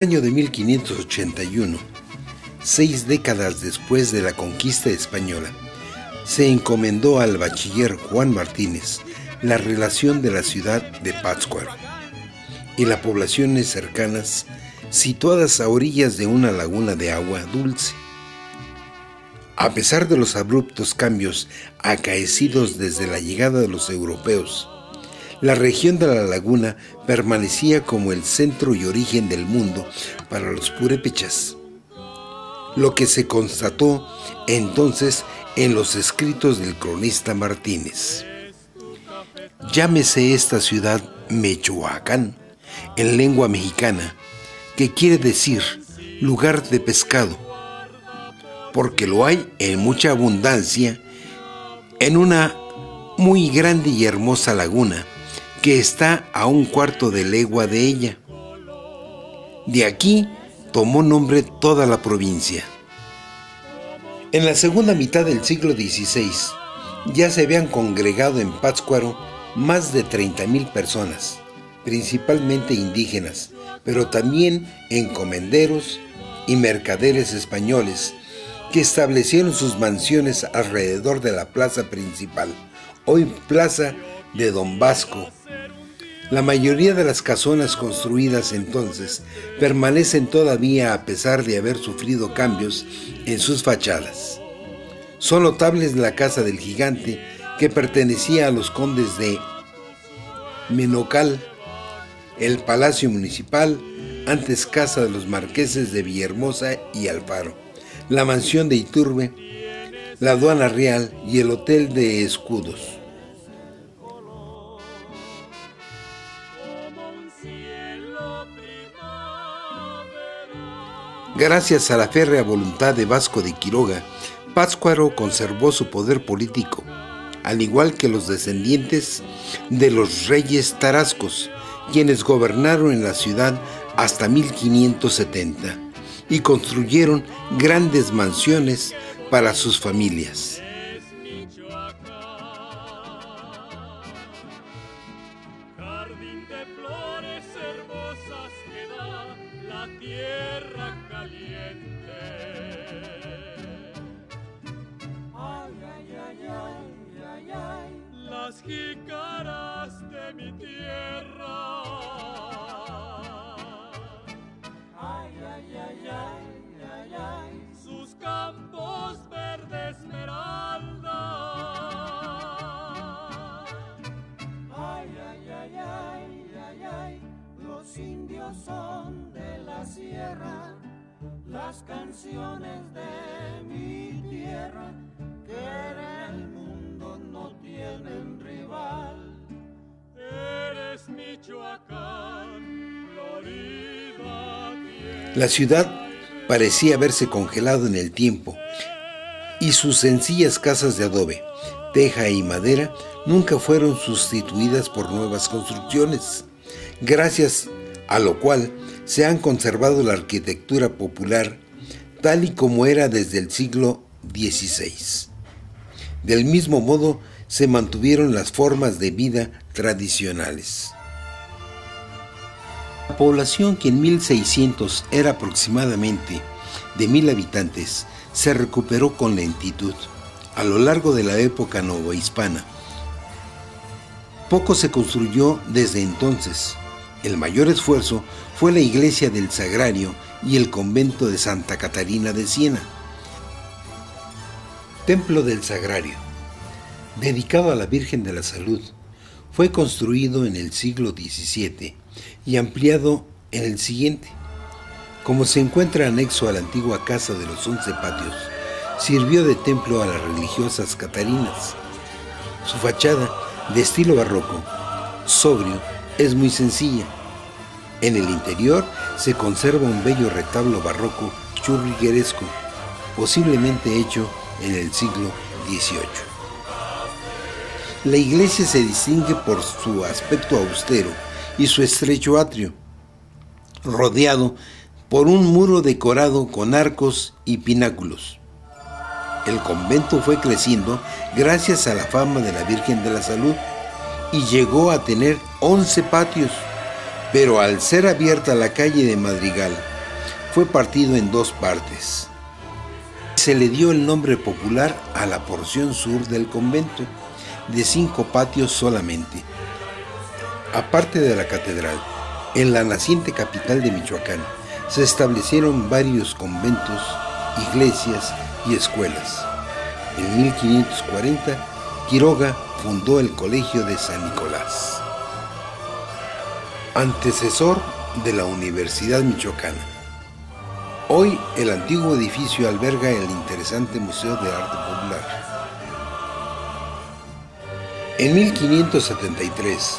En el año de 1581, 6 décadas después de la conquista española, se encomendó al bachiller Juan Martínez la relación de la ciudad de Pátzcuaro y las poblaciones cercanas situadas a orillas de una laguna de agua dulce. A pesar de los abruptos cambios acaecidos desde la llegada de los europeos, la región de la laguna permanecía como el centro y origen del mundo para los purépechas, lo que se constató entonces en los escritos del cronista Martínez. Llámese esta ciudad Mechoacán, en lengua mexicana, que quiere decir lugar de pescado, porque lo hay en mucha abundancia en una muy grande y hermosa laguna que está a 1/4 de legua de ella. De aquí tomó nombre toda la provincia. En la segunda mitad del siglo XVI ya se habían congregado en Pátzcuaro más de 30,000 personas, principalmente indígenas, pero también encomenderos y mercaderes españoles que establecieron sus mansiones alrededor de la plaza principal, hoy Plaza de Don Vasco. La mayoría de las casonas construidas entonces permanecen todavía a pesar de haber sufrido cambios en sus fachadas. Son notables la Casa del Gigante, que pertenecía a los condes de Menocal, el Palacio Municipal, antes casa de los marqueses de Villahermosa y Alfaro, la Mansión de Iturbe, la Aduana Real y el Hotel de Escudos. Gracias a la férrea voluntad de Vasco de Quiroga, Pátzcuaro conservó su poder político, al igual que los descendientes de los reyes tarascos, quienes gobernaron en la ciudad hasta 1570 y construyeron grandes mansiones para sus familias. Tierra caliente. Ay, ay, ay, ay, ay, ay, las jícaras de mi tierra. Ay, ay, ay, ay, ay, ay, sus campos verde esmeralda. Ay, ay, ay, ay, ay, ay, los indios son de la sierra, las canciones de mi tierra, que en el mundo no tienen rival. Eres Michoacán, Florida. La ciudad parecía haberse congelado en el tiempo, y sus sencillas casas de adobe, teja y madera nunca fueron sustituidas por nuevas construcciones, gracias a lo cual se han conservado la arquitectura popular tal y como era desde el siglo XVI. Del mismo modo, se mantuvieron las formas de vida tradicionales. La población, que en 1600 era aproximadamente de 1,000 habitantes, se recuperó con lentitud a lo largo de la época novohispana. Poco se construyó desde entonces. El mayor esfuerzo fue la iglesia del Sagrario y el convento de Santa Catarina de Siena. Templo del Sagrario, dedicado a la Virgen de la Salud, fue construido en el siglo XVII y ampliado en el siguiente. Como se encuentra anexo a la antigua Casa de los 11 Patios, sirvió de templo a las religiosas catarinas. Su fachada, de estilo barroco, sobrio, es muy sencilla. En el interior se conserva un bello retablo barroco churrigueresco, posiblemente hecho en el siglo XVIII. La iglesia se distingue por su aspecto austero y su estrecho atrio, rodeado por un muro decorado con arcos y pináculos. El convento fue creciendo gracias a la fama de la Virgen de la Salud y llegó a tener 11 patios, pero al ser abierta la calle de Madrigal, fue partido en dos partes. Se le dio el nombre popular a la porción sur del convento, de 5 patios solamente. Aparte de la catedral, en la naciente capital de Michoacán, se establecieron varios conventos, iglesias y escuelas. En 1540, Quiroga fundó el Colegio de San Nicolás, antecesor de la Universidad Michoacana. Hoy el antiguo edificio alberga el interesante Museo de Arte Popular. En 1573,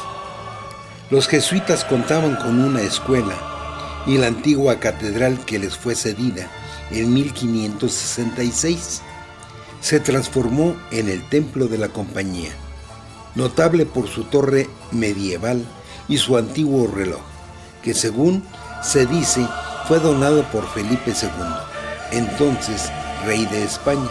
los jesuitas contaban con una escuela y la antigua catedral que les fue cedida en 1566 se transformó en el templo de la compañía, notable por su torre medieval y su antiguo reloj, que según se dice fue donado por Felipe II, entonces rey de España.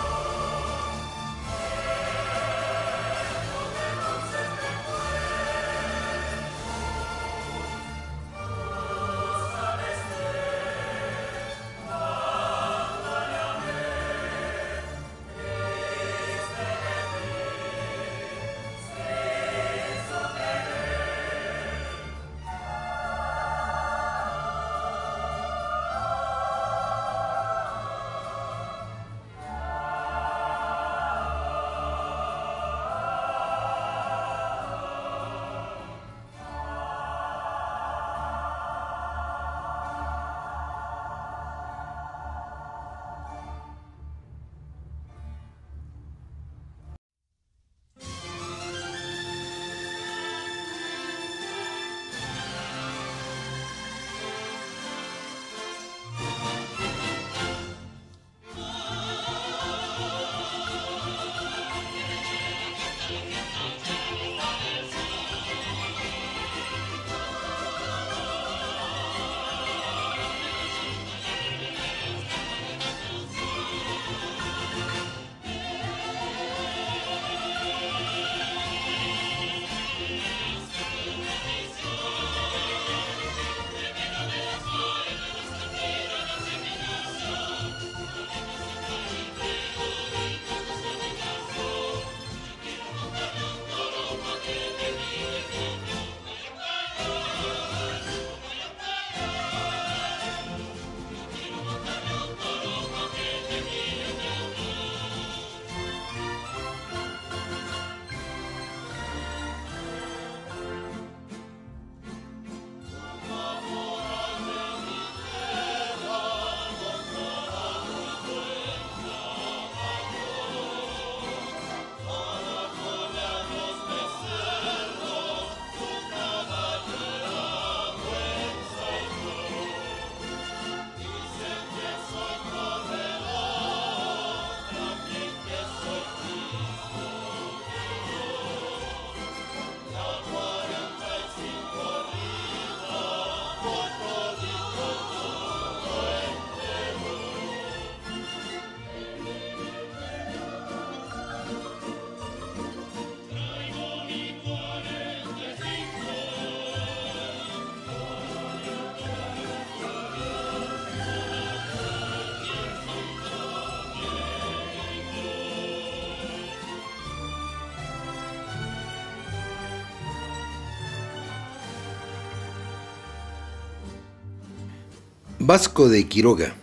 Vasco de Quiroga,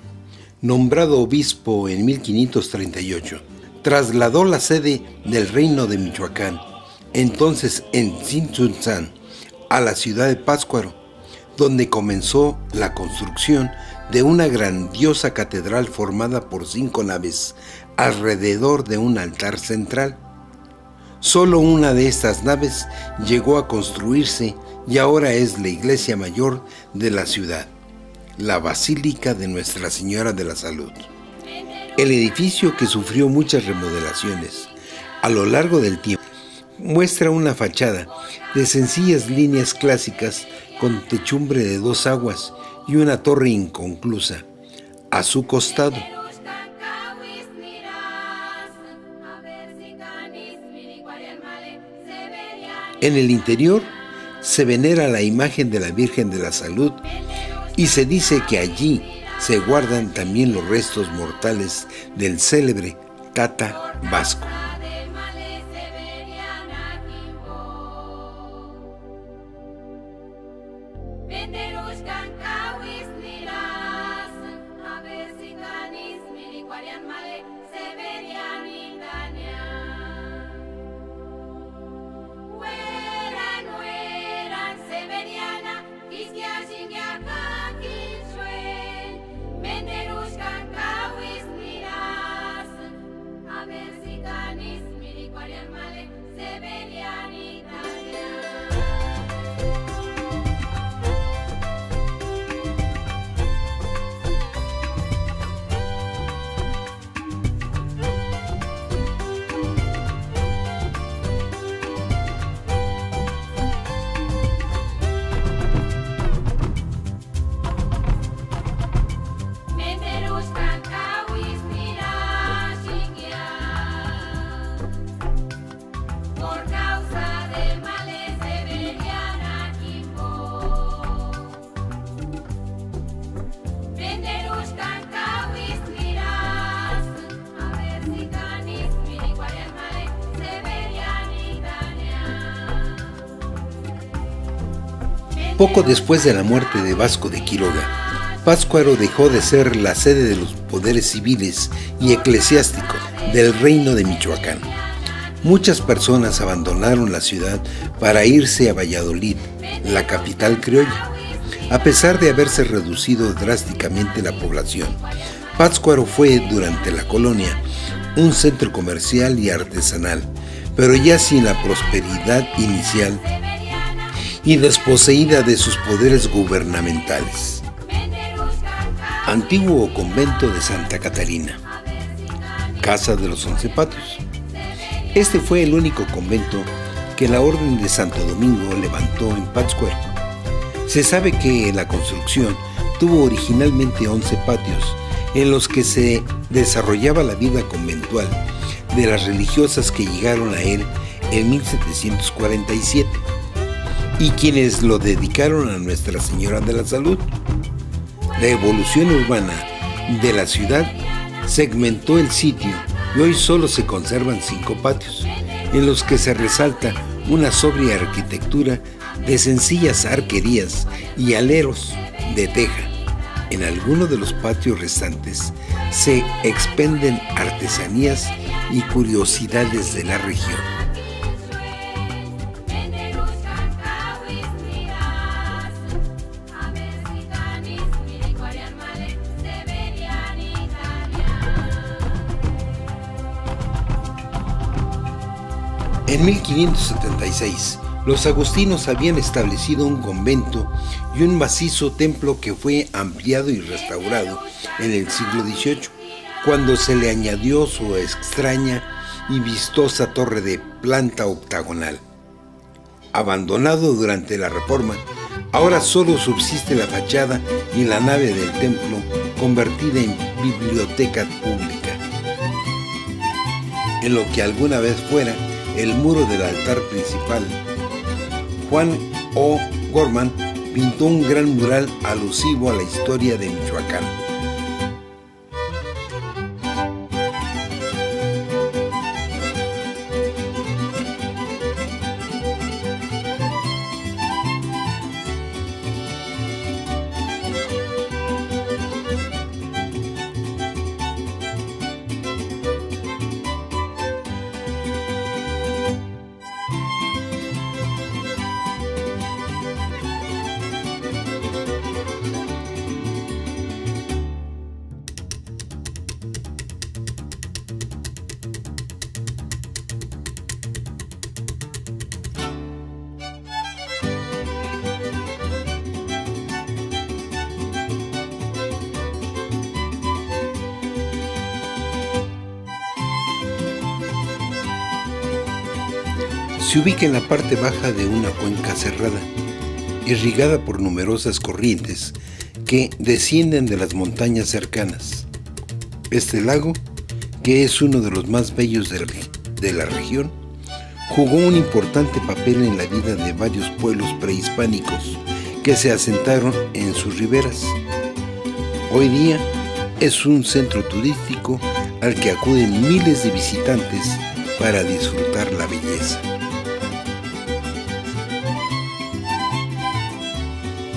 nombrado obispo en 1538, trasladó la sede del reino de Michoacán, entonces en Tzintzuntzan, a la ciudad de Pátzcuaro, donde comenzó la construcción de una grandiosa catedral formada por 5 naves, alrededor de un altar central. Solo una de estas naves llegó a construirse y ahora es la iglesia mayor de la ciudad, la Basílica de Nuestra Señora de la Salud. El edificio, que sufrió muchas remodelaciones a lo largo del tiempo, muestra una fachada de sencillas líneas clásicas con techumbre de 2 aguas y una torre inconclusa a su costado. En el interior se venera la imagen de la Virgen de la Salud y se dice que allí se guardan también los restos mortales del célebre Tata Vasco. Poco después de la muerte de Vasco de Quiroga, Pátzcuaro dejó de ser la sede de los poderes civiles y eclesiásticos del Reino de Michoacán. Muchas personas abandonaron la ciudad para irse a Valladolid, la capital criolla. A pesar de haberse reducido drásticamente la población, Pátzcuaro fue durante la colonia un centro comercial y artesanal, pero ya sin la prosperidad inicial y desposeída de sus poderes gubernamentales. Antiguo convento de Santa Catarina, Casa de los 11 Patios. Este fue el único convento que la Orden de Santo Domingo levantó en Pátzcuaro. Se sabe que la construcción tuvo originalmente 11 patios en los que se desarrollaba la vida conventual de las religiosas que llegaron a él en 1747 y quienes lo dedicaron a Nuestra Señora de la Salud. La evolución urbana de la ciudad segmentó el sitio y hoy solo se conservan 5 patios, en los que se resalta una sobria arquitectura de sencillas arquerías y aleros de teja. En algunos de los patios restantes se expenden artesanías y curiosidades de la región. En 1576, los agustinos habían establecido un convento y un macizo templo que fue ampliado y restaurado en el siglo XVIII, cuando se le añadió su extraña y vistosa torre de planta octagonal. Abandonado durante la Reforma, ahora solo subsiste la fachada y la nave del templo, convertida en biblioteca pública. En lo que alguna vez fuera el muro del altar principal, Juan O. Gorman pintó un gran mural alusivo a la historia de Michoacán. Se ubica en la parte baja de una cuenca cerrada, irrigada por numerosas corrientes que descienden de las montañas cercanas. Este lago, que es uno de los más bellos de la región, jugó un importante papel en la vida de varios pueblos prehispánicos que se asentaron en sus riberas. Hoy día es un centro turístico al que acuden miles de visitantes para disfrutar la belleza.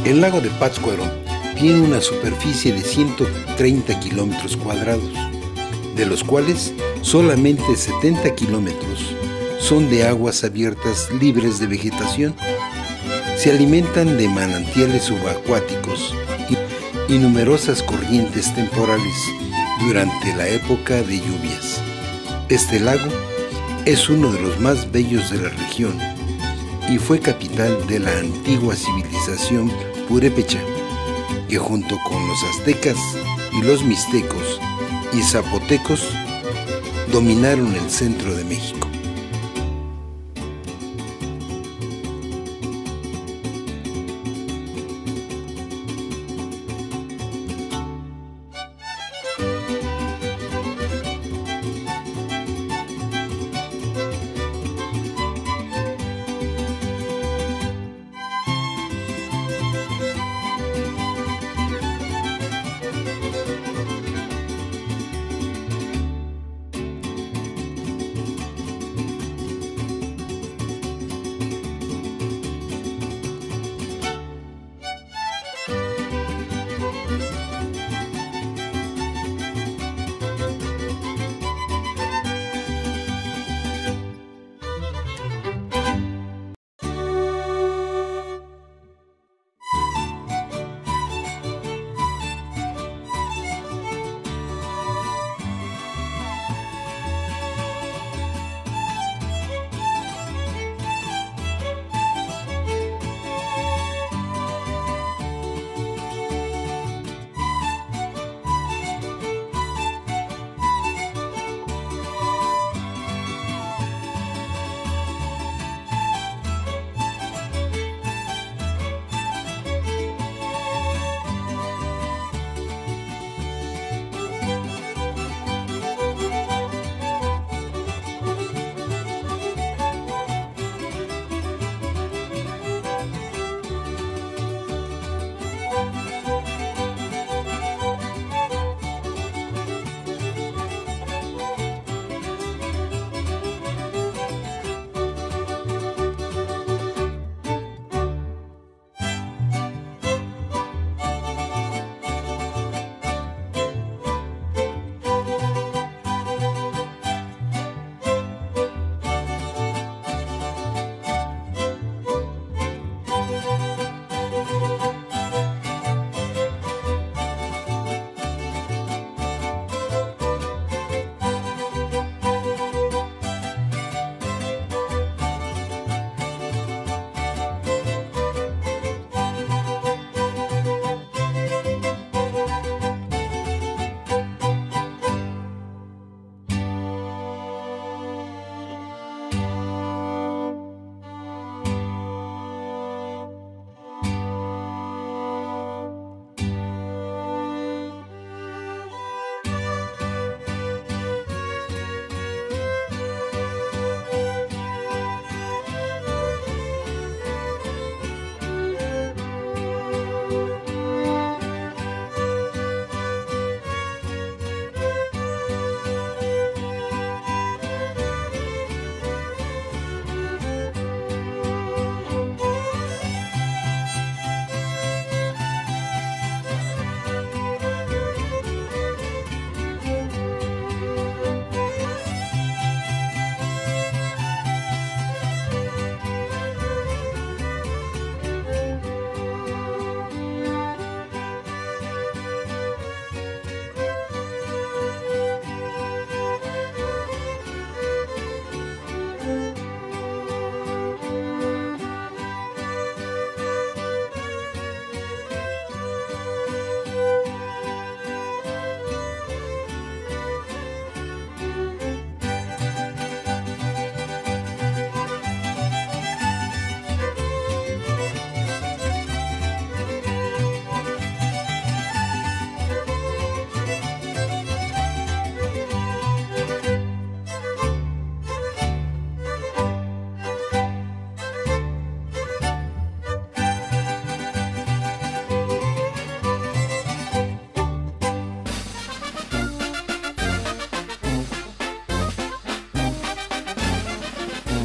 El lago de Pátzcuaro tiene una superficie de 130 kilómetros cuadrados, de los cuales solamente 70 kilómetros son de aguas abiertas libres de vegetación. Se alimentan de manantiales subacuáticos y numerosas corrientes temporales durante la época de lluvias. Este lago es uno de los más bellos de la región y fue capital de la antigua civilización purépecha, que junto con los aztecas y los mixtecos y zapotecos dominaron el centro de México.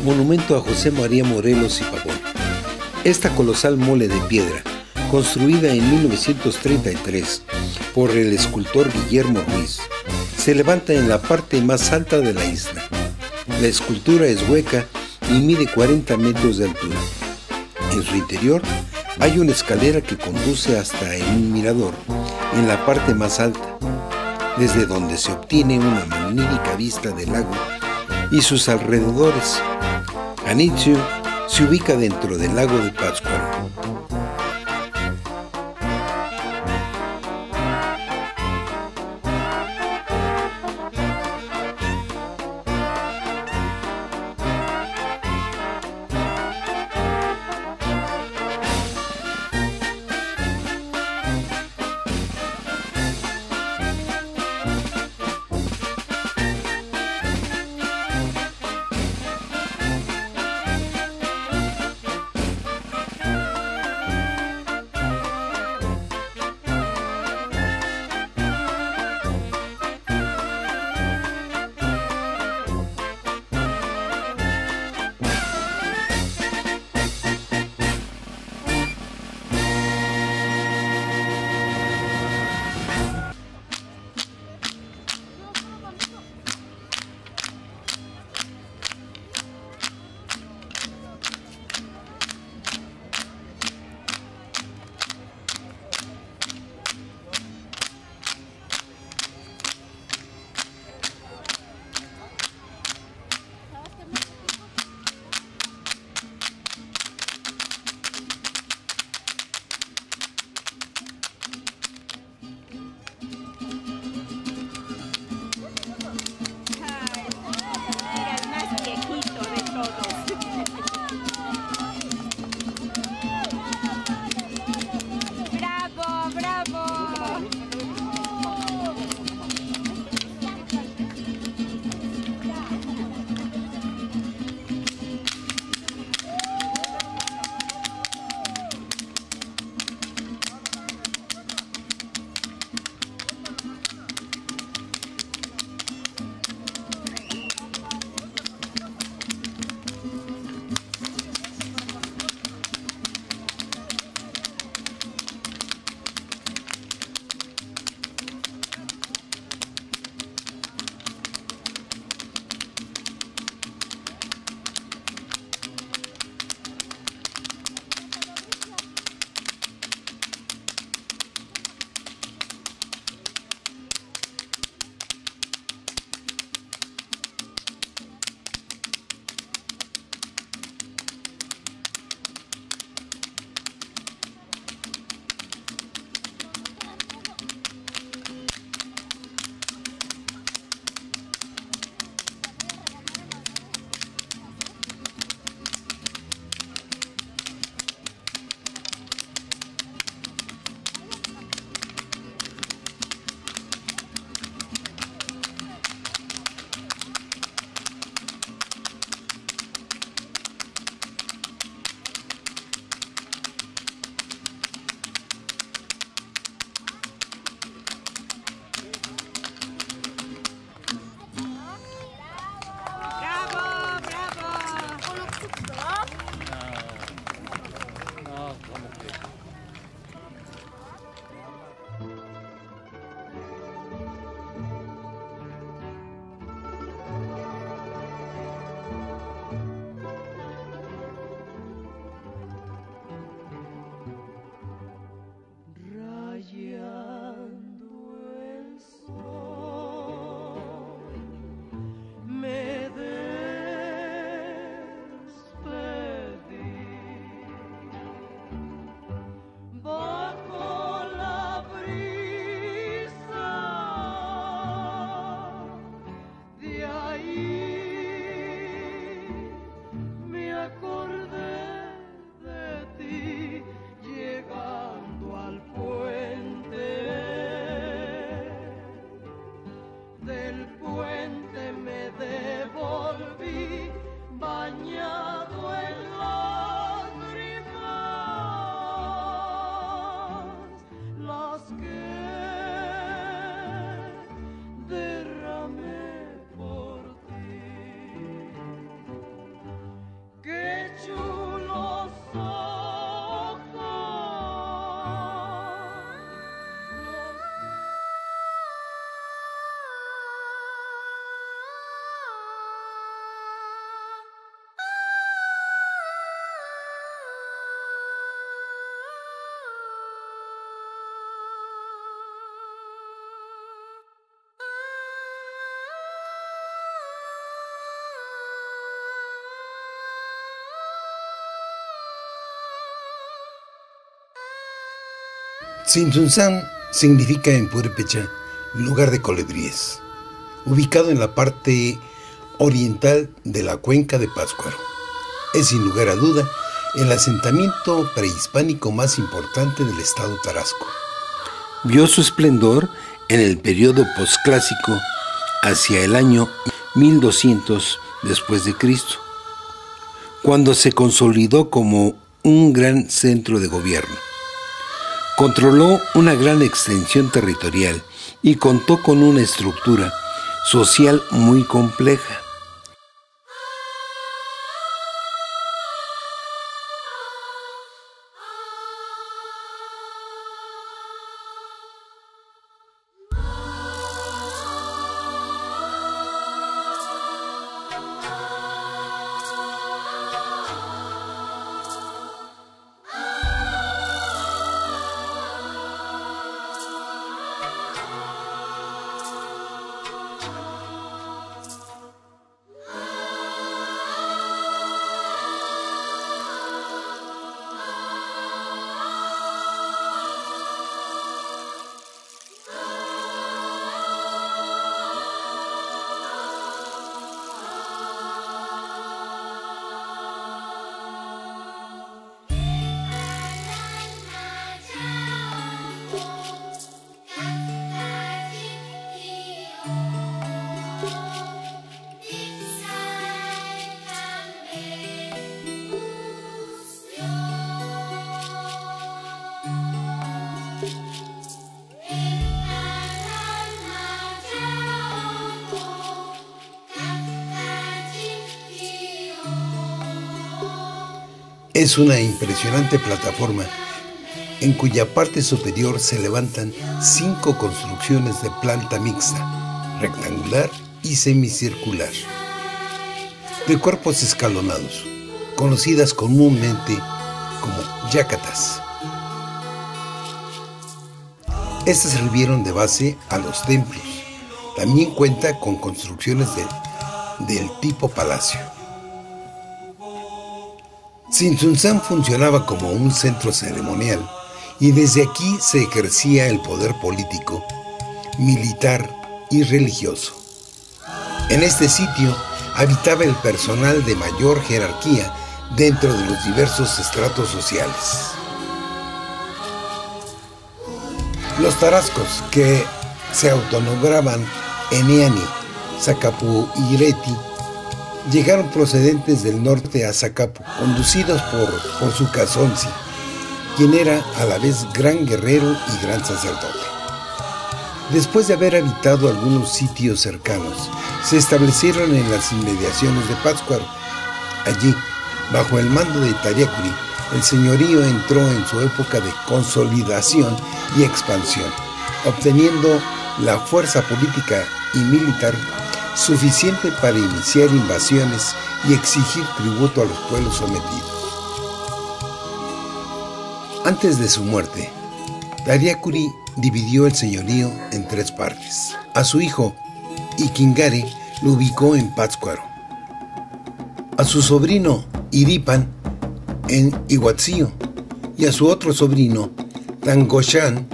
Monumento a José María Morelos y Pavón. Esta colosal mole de piedra, construida en 1933 por el escultor Guillermo Ruiz, se levanta en la parte más alta de la isla. La escultura es hueca y mide 40 metros de altura. En su interior hay una escalera que conduce hasta un mirador en la parte más alta, desde donde se obtiene una magnífica vista del lago y sus alrededores. Anizio se ubica dentro del lago de Pátzcuaro. Tzintzuntzan significa en purépecha lugar de colibríes, ubicado en la parte oriental de la cuenca de Pátzcuaro. Es sin lugar a duda el asentamiento prehispánico más importante del estado Tarasco. Vio su esplendor en el periodo posclásico hacia el año 1200 después de Cristo, cuando se consolidó como un gran centro de gobierno. Controló una gran extensión territorial y contó con una estructura social muy compleja. Es una impresionante plataforma en cuya parte superior se levantan 5 construcciones de planta mixta, rectangular y semicircular, de cuerpos escalonados, conocidas comúnmente como yacatas. Estas sirvieron de base a los templos. También cuenta con construcciones del tipo palacio. Tzintzuntzan funcionaba como un centro ceremonial y desde aquí se ejercía el poder político, militar y religioso. En este sitio habitaba el personal de mayor jerarquía dentro de los diversos estratos sociales. Los tarascos, que se autonombraban Eneani, Zacapu y Ireti, llegaron procedentes del norte a Zacapu, conducidos por su Cazonzi, quien era a la vez gran guerrero y gran sacerdote. Después de haber habitado algunos sitios cercanos, se establecieron en las inmediaciones de Pátzcuaro. Allí, bajo el mando de Tariacuri, el señorío entró en su época de consolidación y expansión, obteniendo la fuerza política y militar suficiente para iniciar invasiones y exigir tributo a los pueblos sometidos. Antes de su muerte, Tariacuri dividió el señorío en 3 partes. A su hijo, Iquingare, lo ubicó en Pátzcuaro. A su sobrino, Iripan, en Iguatzio, y a su otro sobrino, Tangoshan,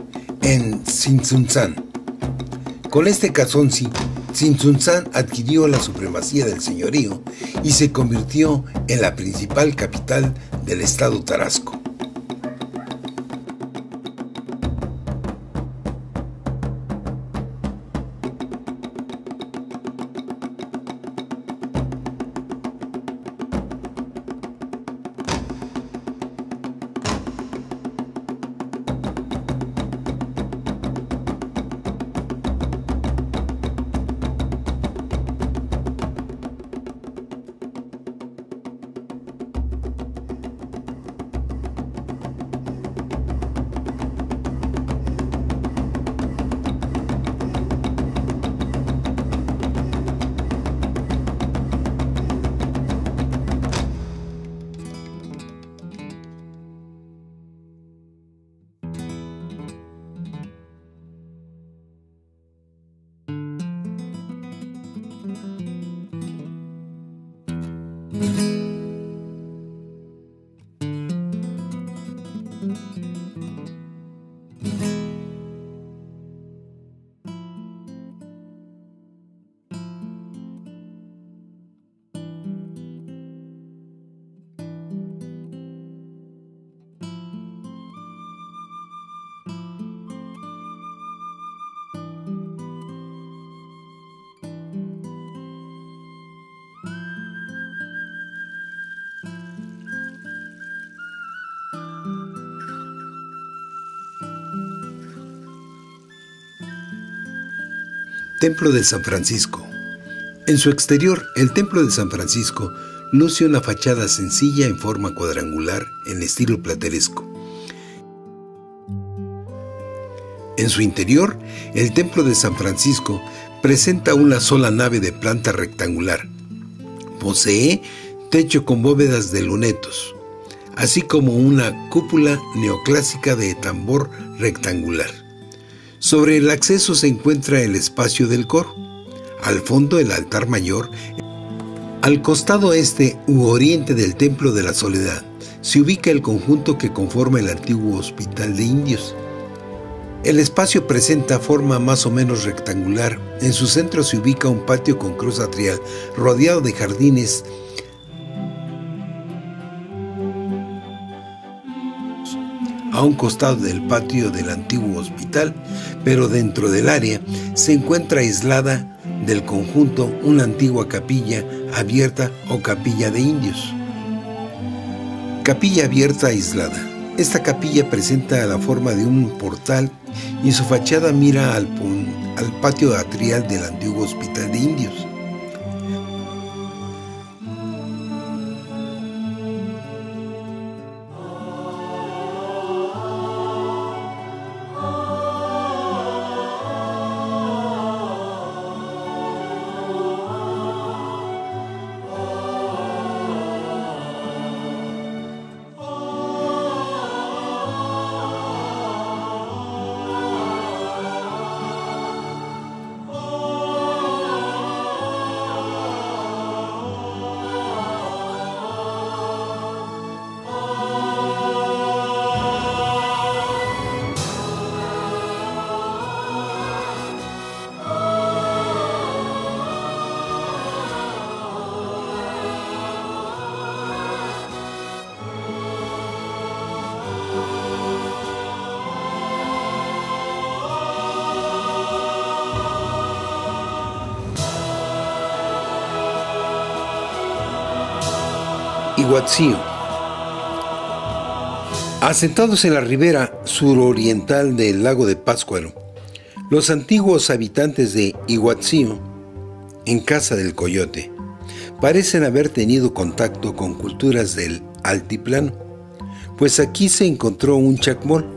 en Tzintzuntzan. Con este Cazonzi, Tzintzuntzan adquirió la supremacía del señorío y se convirtió en la principal capital del estado Tarasco. Templo de San Francisco. En su exterior, el Templo de San Francisco luce una fachada sencilla en forma cuadrangular en estilo plateresco. En su interior, el Templo de San Francisco presenta una sola nave de planta rectangular. Posee techo con bóvedas de lunetos, así como una cúpula neoclásica de tambor rectangular. Sobre el acceso se encuentra el espacio del coro, al fondo el altar mayor. Al costado este u oriente del Templo de la Soledad se ubica el conjunto que conforma el antiguo Hospital de Indios. El espacio presenta forma más o menos rectangular. En su centro se ubica un patio con cruz atrial rodeado de jardines. A un costado del patio del antiguo hospital, pero dentro del área, se encuentra aislada del conjunto una antigua capilla abierta o capilla de indios. Capilla abierta aislada. Esta capilla presenta la forma de un portal y su fachada mira al patio atrial del antiguo hospital de indios. Iguazú. Asentados en la ribera suroriental del lago de Pátzcuaro, los antiguos habitantes de Iguazú, en Casa del Coyote, parecen haber tenido contacto con culturas del altiplano, pues aquí se encontró un chacmol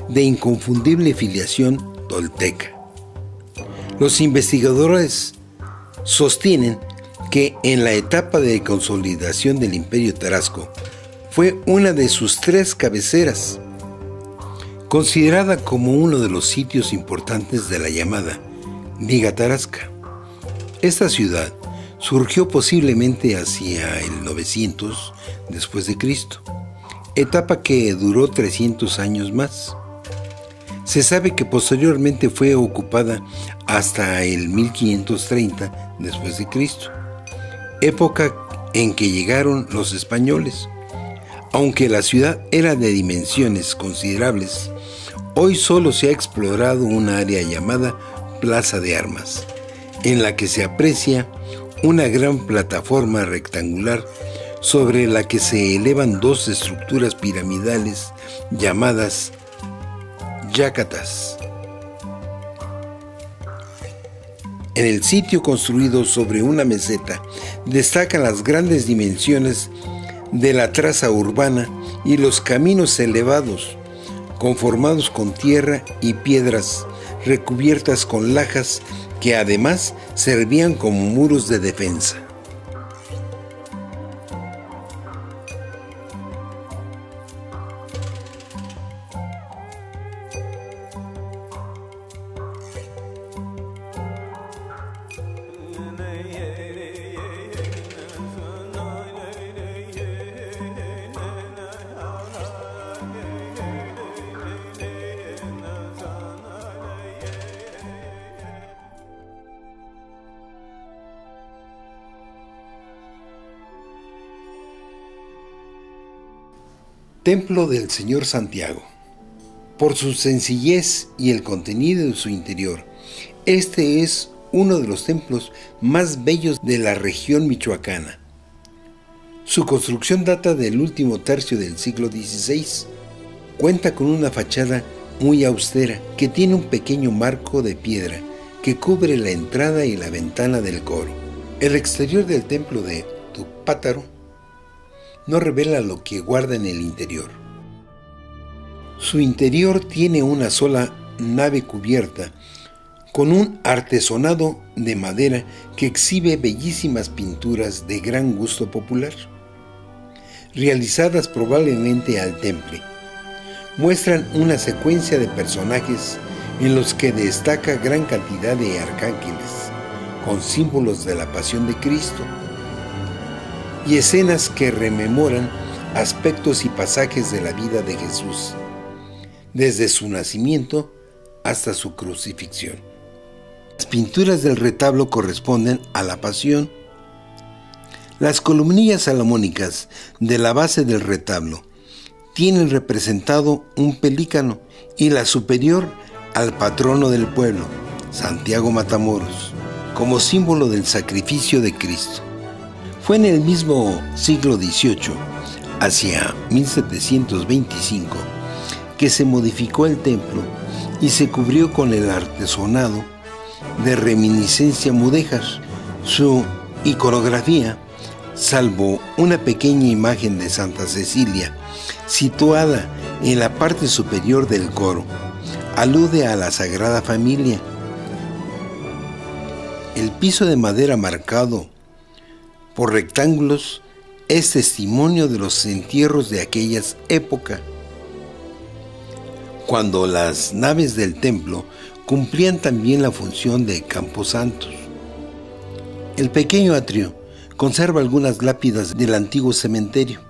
de inconfundible filiación tolteca. Los investigadores sostienen que en la etapa de consolidación del Imperio Tarasco fue una de sus 3 cabeceras, considerada como uno de los sitios importantes de la llamada Liga Tarasca. Esta ciudad surgió posiblemente hacia el 900 después de Cristo, etapa que duró 300 años más. Se sabe que posteriormente fue ocupada hasta el 1530 después de Cristo, época en que llegaron los españoles. Aunque la ciudad era de dimensiones considerables, hoy solo se ha explorado un área llamada Plaza de Armas, en la que se aprecia una gran plataforma rectangular sobre la que se elevan 2 estructuras piramidales llamadas yacatas. En el sitio, construido sobre una meseta, destacan las grandes dimensiones de la traza urbana y los caminos elevados, conformados con tierra y piedras recubiertas con lajas que además servían como muros de defensa. Templo del Señor Santiago. Por su sencillez y el contenido de su interior, este es uno de los templos más bellos de la región michoacana. Su construcción data del último tercio del siglo XVI. Cuenta con una fachada muy austera que tiene un pequeño marco de piedra que cubre la entrada y la ventana del coro. El exterior del templo de Tupátaro no revela lo que guarda en el interior. Su interior tiene una sola nave cubierta con un artesonado de madera que exhibe bellísimas pinturas de gran gusto popular, realizadas probablemente al temple. Muestran una secuencia de personajes en los que destaca gran cantidad de arcángeles, con símbolos de la pasión de Cristo, y escenas que rememoran aspectos y pasajes de la vida de Jesús, desde su nacimiento hasta su crucifixión. Las pinturas del retablo corresponden a la pasión. Las columnillas salomónicas de la base del retablo tienen representado un pelícano y la superior al patrono del pueblo, Santiago Matamoros, como símbolo del sacrificio de Cristo. Fue en el mismo siglo XVIII, hacia 1725, que se modificó el templo y se cubrió con el artesonado de reminiscencia mudéjar. Su iconografía, salvo una pequeña imagen de Santa Cecilia situada en la parte superior del coro, alude a la Sagrada Familia. El piso de madera marcado por rectángulos es testimonio de los entierros de aquella época, cuando las naves del templo cumplían también la función de camposantos. El pequeño atrio conserva algunas lápidas del antiguo cementerio.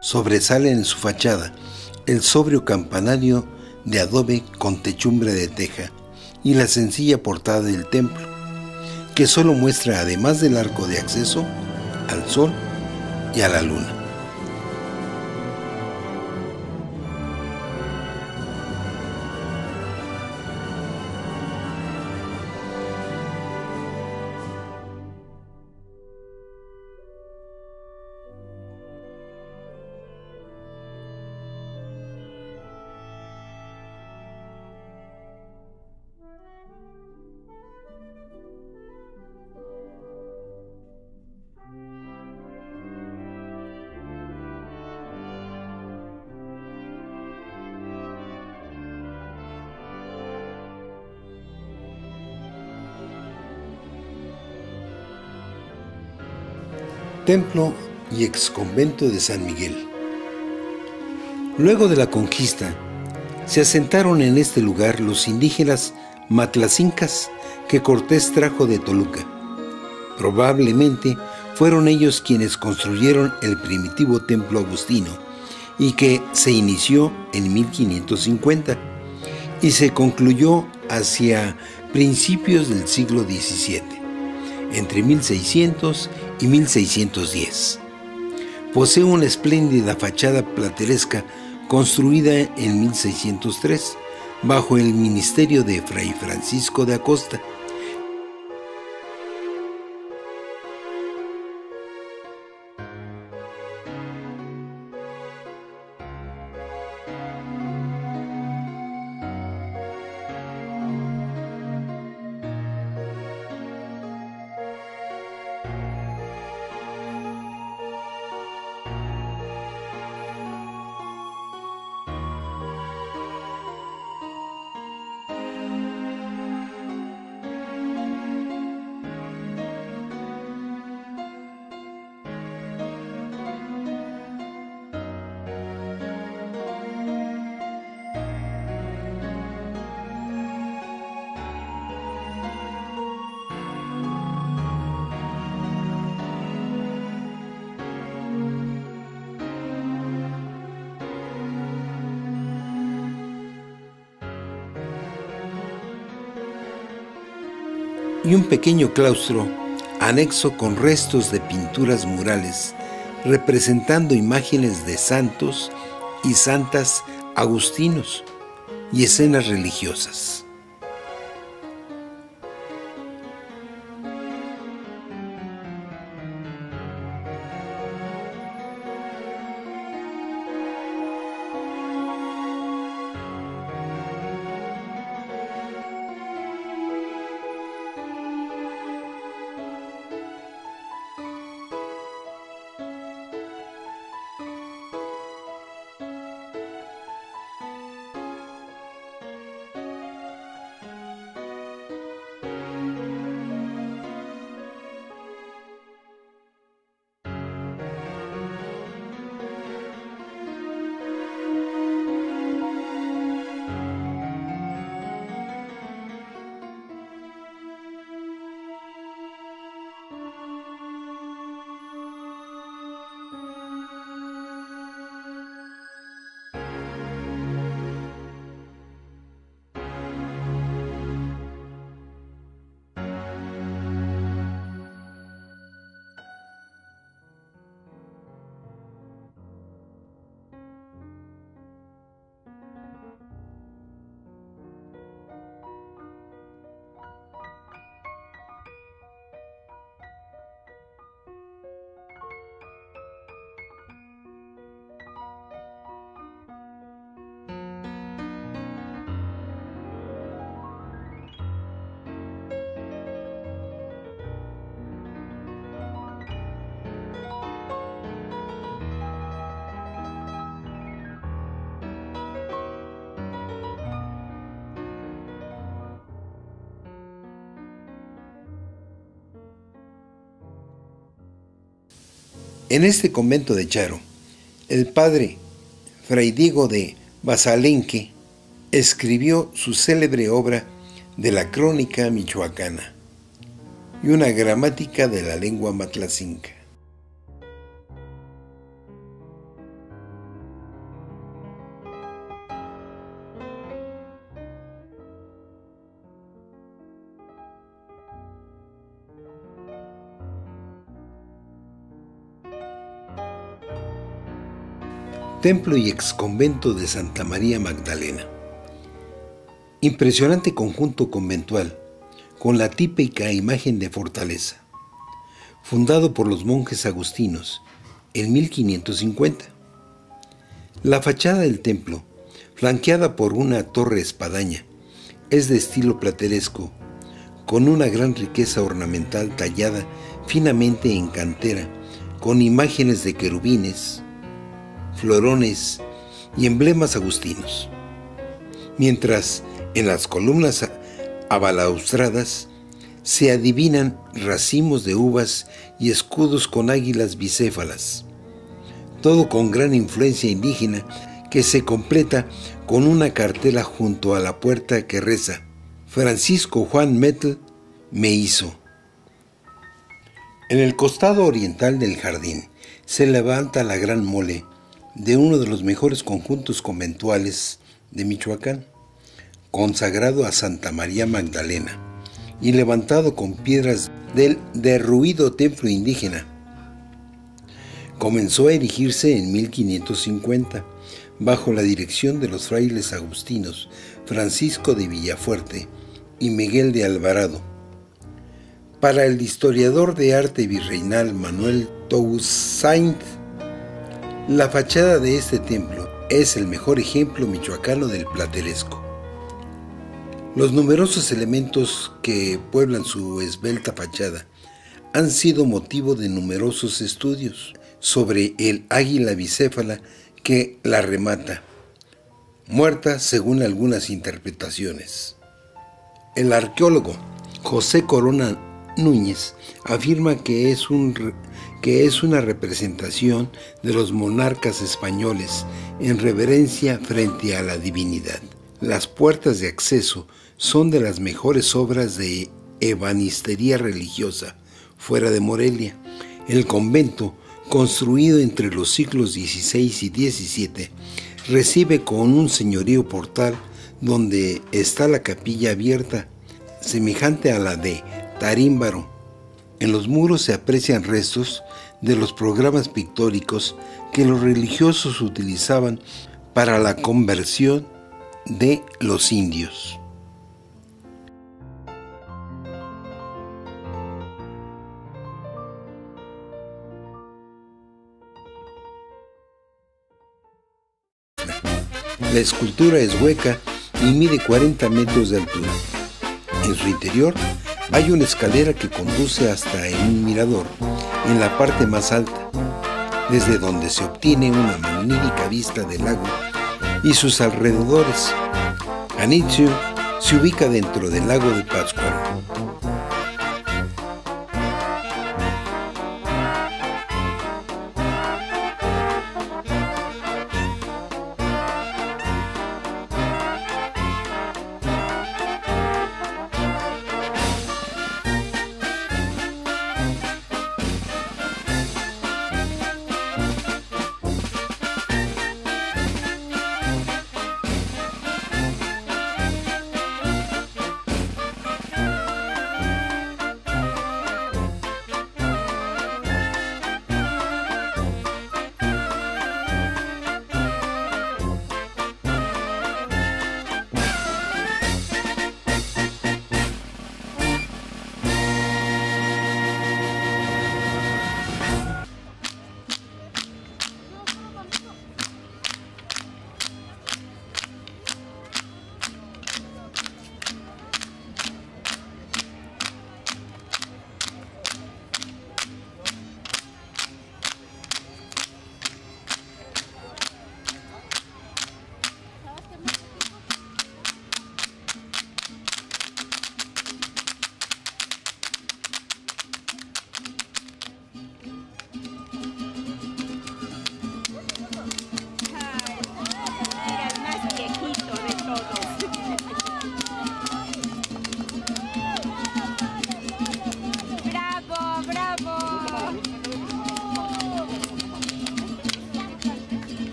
Sobresale en su fachada el sobrio campanario de adobe con techumbre de teja y la sencilla portada del templo, que solo muestra, además del arco de acceso, al sol y a la luna. Templo y exconvento de San Miguel. Luego de la conquista, se asentaron en este lugar los indígenas matlacincas que Cortés trajo de Toluca. Probablemente fueron ellos quienes construyeron el primitivo templo agustino y que se inició en 1550 y se concluyó hacia principios del siglo XVII, entre 1600 y 1610. Posee una espléndida fachada plateresca construida en 1603 bajo el ministerio de Fray Francisco de Acosta. Y un pequeño claustro anexo con restos de pinturas murales representando imágenes de santos y santas agustinos y escenas religiosas. En este convento de Charo, el padre Fray Diego de Basalenque escribió su célebre obra de la Crónica Michoacana y una gramática de la lengua matlacinca. Templo y exconvento de Santa María Magdalena. Impresionante conjunto conventual, con la típica imagen de fortaleza, fundado por los monjes agustinos en 1550. La fachada del templo, flanqueada por una torre espadaña, es de estilo plateresco, con una gran riqueza ornamental tallada finamente en cantera, con imágenes de querubines, florones y emblemas agustinos, mientras en las columnas abalaustradas se adivinan racimos de uvas y escudos con águilas bicéfalas, todo con gran influencia indígena que se completa con una cartela junto a la puerta que reza: Francisco Juan Metl me hizo. En el costado oriental del jardín se levanta la gran mole de uno de los mejores conjuntos conventuales de Michoacán, consagrado a Santa María Magdalena y levantado con piedras del derruido templo indígena. Comenzó a erigirse en 1550 bajo la dirección de los frailes agustinos Francisco de Villafuerte y Miguel de Alvarado. Para el historiador de arte virreinal Manuel Toussaint, la fachada de este templo es el mejor ejemplo michoacano del plateresco. Los numerosos elementos que pueblan su esbelta fachada han sido motivo de numerosos estudios sobre el águila bicéfala que la remata, muerta según algunas interpretaciones. El arqueólogo José Corona Núñez afirma que es una representación de los monarcas españoles en reverencia frente a la divinidad. Las puertas de acceso son de las mejores obras de ebanistería religiosa fuera de Morelia. El convento, construido entre los siglos XVI y XVII, recibe con un señorío portal donde está la capilla abierta, semejante a la de Tarímbaro. En los muros se aprecian restos de los programas pictóricos que los religiosos utilizaban para la conversión de los indios. La escultura es hueca y mide 40 metros de altura. En su interior hay una escalera que conduce hasta un mirador en la parte más alta, desde donde se obtiene una magnífica vista del lago y sus alrededores. Anitio se ubica dentro del lago de Pátzcuaro.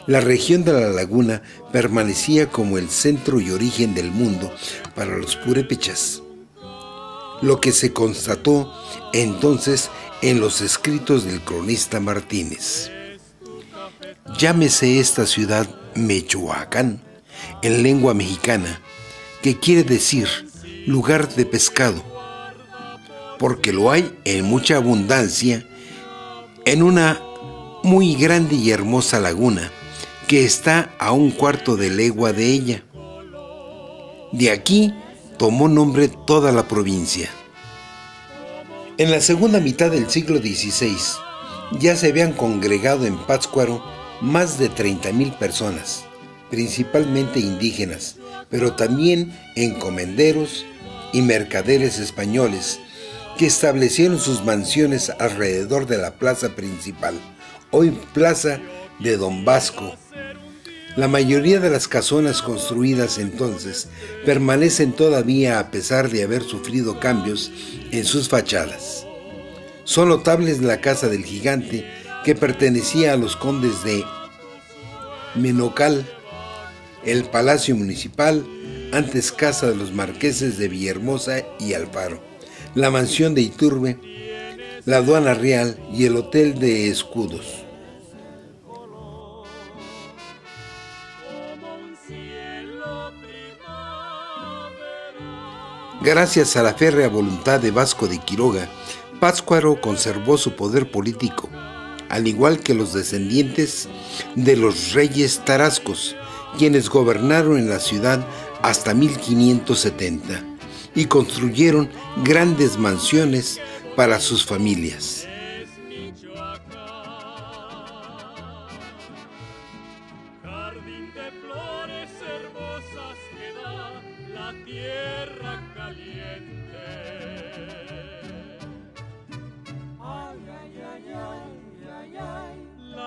La región de la laguna permanecía como el centro y origen del mundo para los purépechas, lo que se constató entonces en los escritos del cronista Martínez. Llámese esta ciudad Mechoacán, en lengua mexicana, que quiere decir lugar de pescado, porque lo hay en mucha abundancia en una muy grande y hermosa laguna que está a 1/4 de legua de ella. De aquí tomó nombre toda la provincia. En la segunda mitad del siglo XVI ya se habían congregado en Pátzcuaro más de 30,000 personas, principalmente indígenas, pero también encomenderos y mercaderes españoles que establecieron sus mansiones alrededor de la plaza principal, hoy Plaza de Don Vasco. La mayoría de las casonas construidas entonces permanecen todavía a pesar de haber sufrido cambios en sus fachadas. Son notables la Casa del Gigante, que pertenecía a los condes de Menocal, el Palacio Municipal, antes casa de los marqueses de Villahermosa y Alfaro, la Mansión de Iturbe, la Aduana Real y el Hotel de Escudos. Gracias a la férrea voluntad de Vasco de Quiroga, Pátzcuaro conservó su poder político, al igual que los descendientes de los reyes tarascos, quienes gobernaron en la ciudad hasta 1570 y construyeron grandes mansiones para sus familias.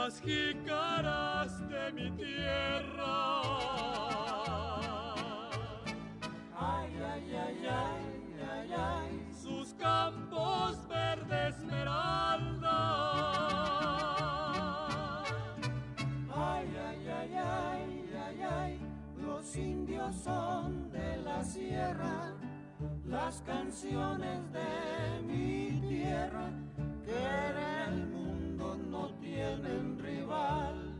Las jícaras de mi tierra. Ay, ay, ay, ay, ay, ay, sus campos verde esmeralda. Ay, ay, ay, ay, ay, ay, los indios son de la sierra, las canciones de mi tierra, que en el mundo no tienen rival.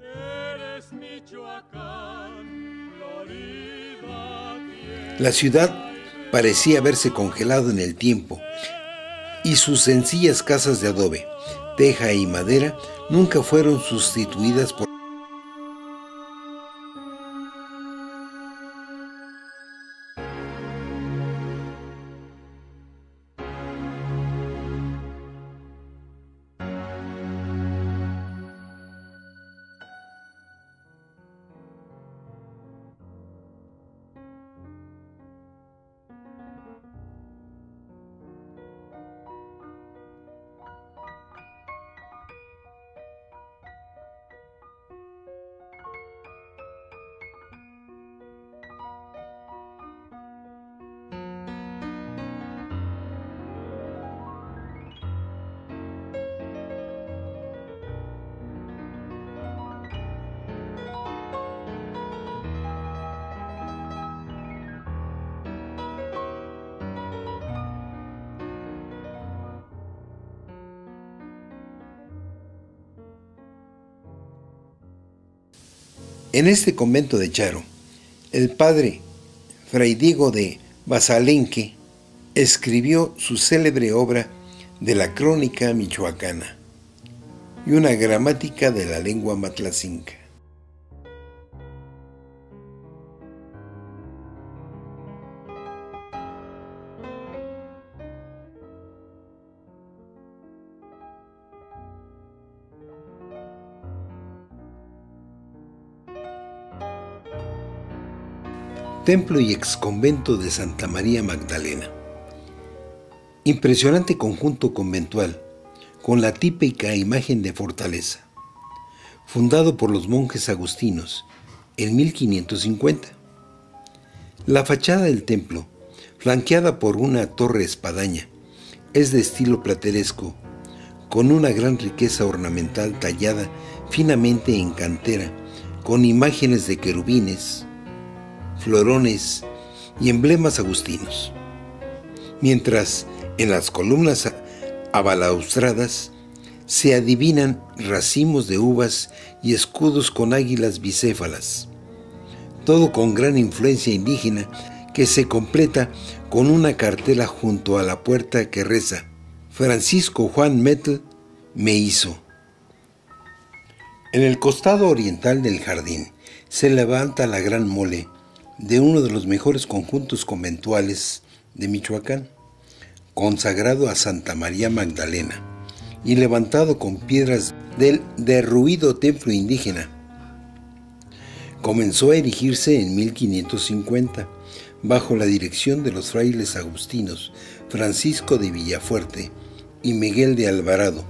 Eres Michoacán, Florida. La ciudad parecía haberse congelado en el tiempo, y sus sencillas casas de adobe, teja y madera nunca fueron sustituidas por En este convento de Charo, el padre Fray Diego de Basalenque escribió su célebre obra de la Crónica Michoacana y una gramática de la lengua matlacinca. Templo y exconvento de Santa María Magdalena. Impresionante conjunto conventual, con la típica imagen de fortaleza, fundado por los monjes agustinos en 1550. La fachada del templo, flanqueada por una torre espadaña, es de estilo plateresco, con una gran riqueza ornamental tallada finamente en cantera, con imágenes de querubines, florones y emblemas agustinos, mientras en las columnas abalaustradas se adivinan racimos de uvas y escudos con águilas bicéfalas, todo con gran influencia indígena que se completa con una cartela junto a la puerta que reza: Francisco Juan Metl me hizo. En el costado oriental del jardín se levanta la gran mole de uno de los mejores conjuntos conventuales de Michoacán, consagrado a Santa María Magdalena y levantado con piedras del derruido templo indígena. Comenzó a erigirse en 1550, bajo la dirección de los frailes agustinos Francisco de Villafuerte y Miguel de Alvarado.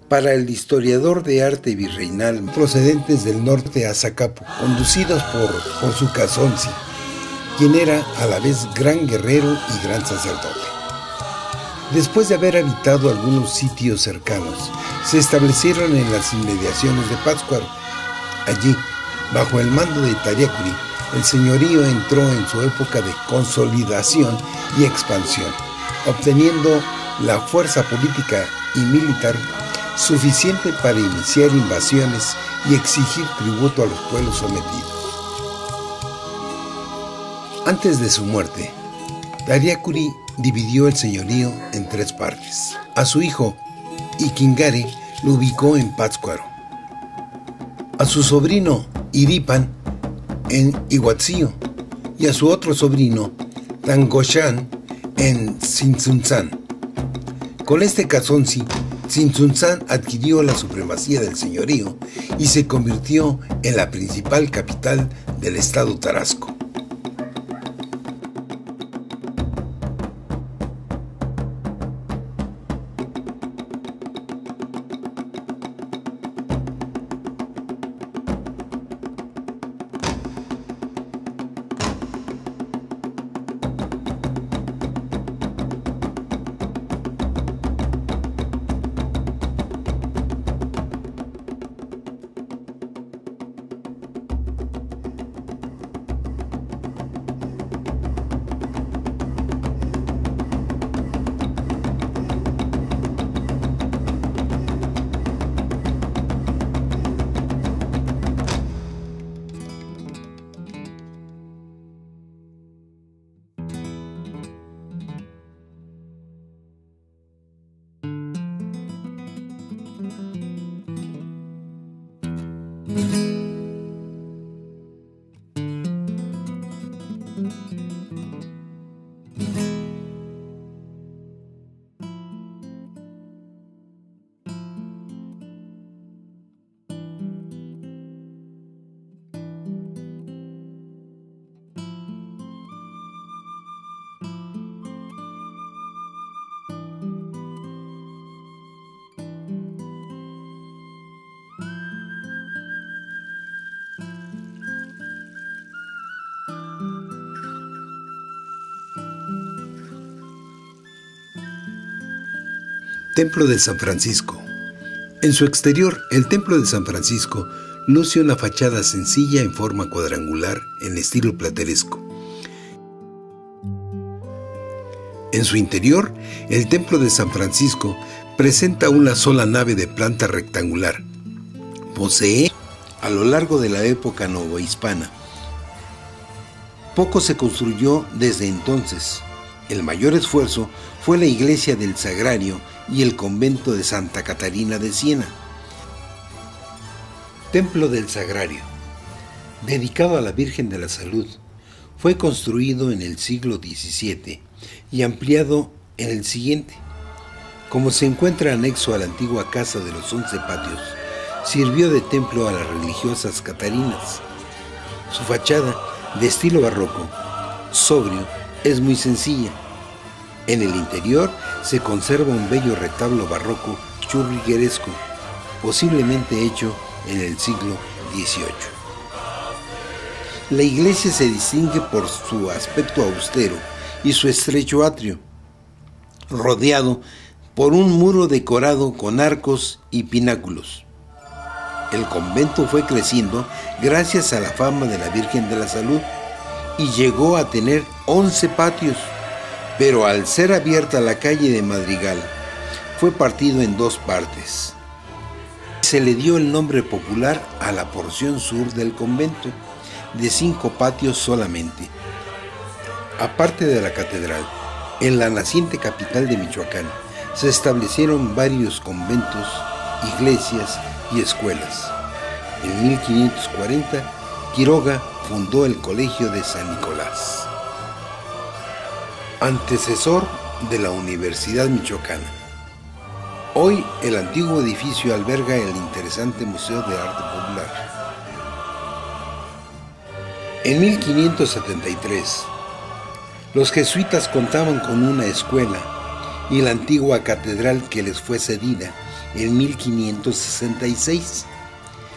Para el historiador de arte virreinal procedentes del norte de Azacapo, conducidos por su Cazonzi, quien era a la vez gran guerrero y gran sacerdote. Después de haber habitado algunos sitios cercanos, se establecieron en las inmediaciones de Pátzcuaro. Allí, bajo el mando de Tariacuri, el señorío entró en su época de consolidación y expansión, obteniendo la fuerza política y militar suficiente para iniciar invasiones y exigir tributo a los pueblos sometidos. Antes de su muerte, Tariacuri dividió el señorío en 3 partes. A su hijo, Iquingare, lo ubicó en Pátzcuaro. A su sobrino, Iripan, en Iguatzío, y a su otro sobrino, Tangochán, en Tzintzuntzán. Con este Cazonzi, Tzintzuntzán adquirió la supremacía del señorío y se convirtió en la principal capital del estado Tarasco. Templo de San Francisco. En su exterior, el Templo de San Francisco luce una fachada sencilla en forma cuadrangular en estilo plateresco. En su interior, el Templo de San Francisco presenta una sola nave de planta rectangular. Posee, a lo largo de la época novohispana, poco se construyó desde entonces. El mayor esfuerzo fue la iglesia del Sagrario y el convento de Santa Catarina de Siena. Templo del Sagrario, dedicado a la Virgen de la Salud, fue construido en el siglo XVII y ampliado en el siguiente. Como se encuentra anexo a la antigua casa de los 11 patios, sirvió de templo a las religiosas catarinas. Su fachada, de estilo barroco, sobrio, es muy sencilla. En el interior se conserva un bello retablo barroco churrigueresco, posiblemente hecho en el siglo XVIII. La iglesia se distingue por su aspecto austero y su estrecho atrio, rodeado por un muro decorado con arcos y pináculos. El convento fue creciendo gracias a la fama de la Virgen de la Salud y llegó a tener 11 patios, pero al ser abierta la calle de Madrigal, fue partido en 2 partes. Se le dio el nombre popular a la porción sur del convento, de 5 patios solamente. Aparte de la catedral, en la naciente capital de Michoacán, se establecieron varios conventos, iglesias y escuelas. En 1540, Quiroga fundó el Colegio de San Nicolás, antecesor de la Universidad Michoacana. Hoy el antiguo edificio alberga el interesante Museo de Arte Popular. En 1573, los jesuitas contaban con una escuela y la antigua catedral que les fue cedida en 1566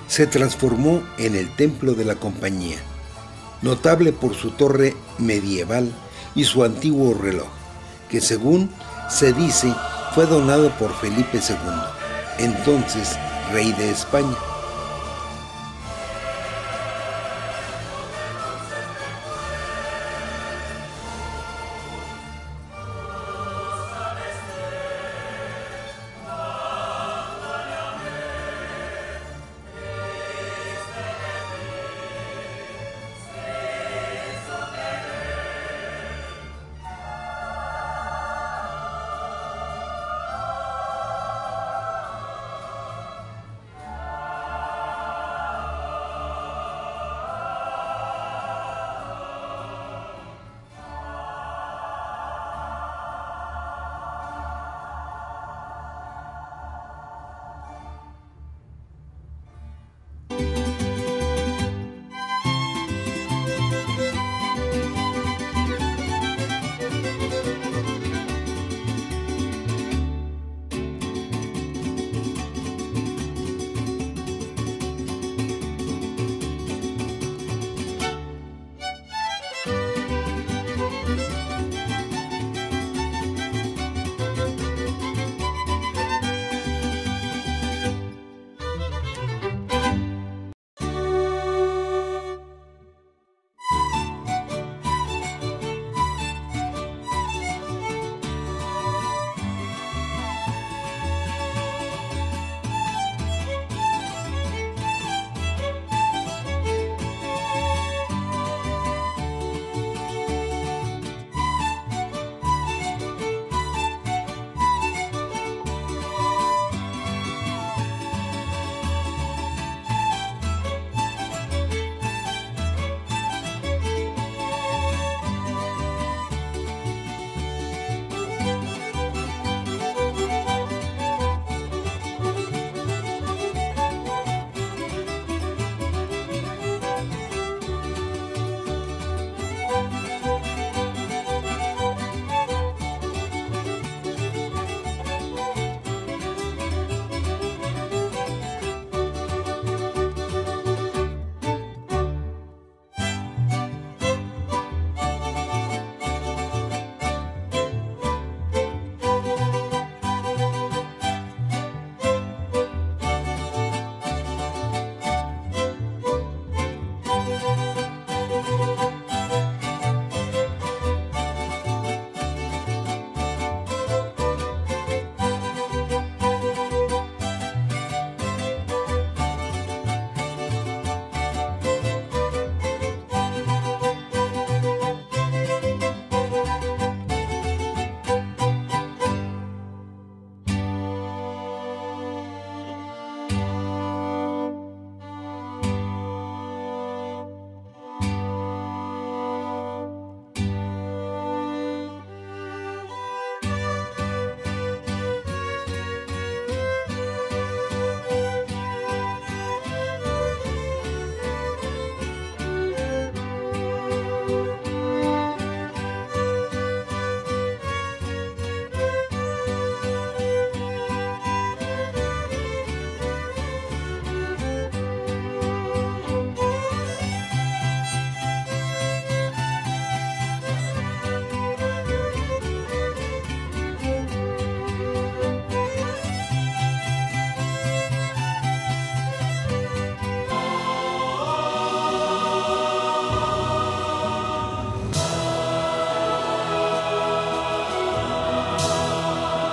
se transformó en el templo de la compañía, notable por su torre medieval y su antiguo reloj, que según se dice fue donado por Felipe II, entonces rey de España.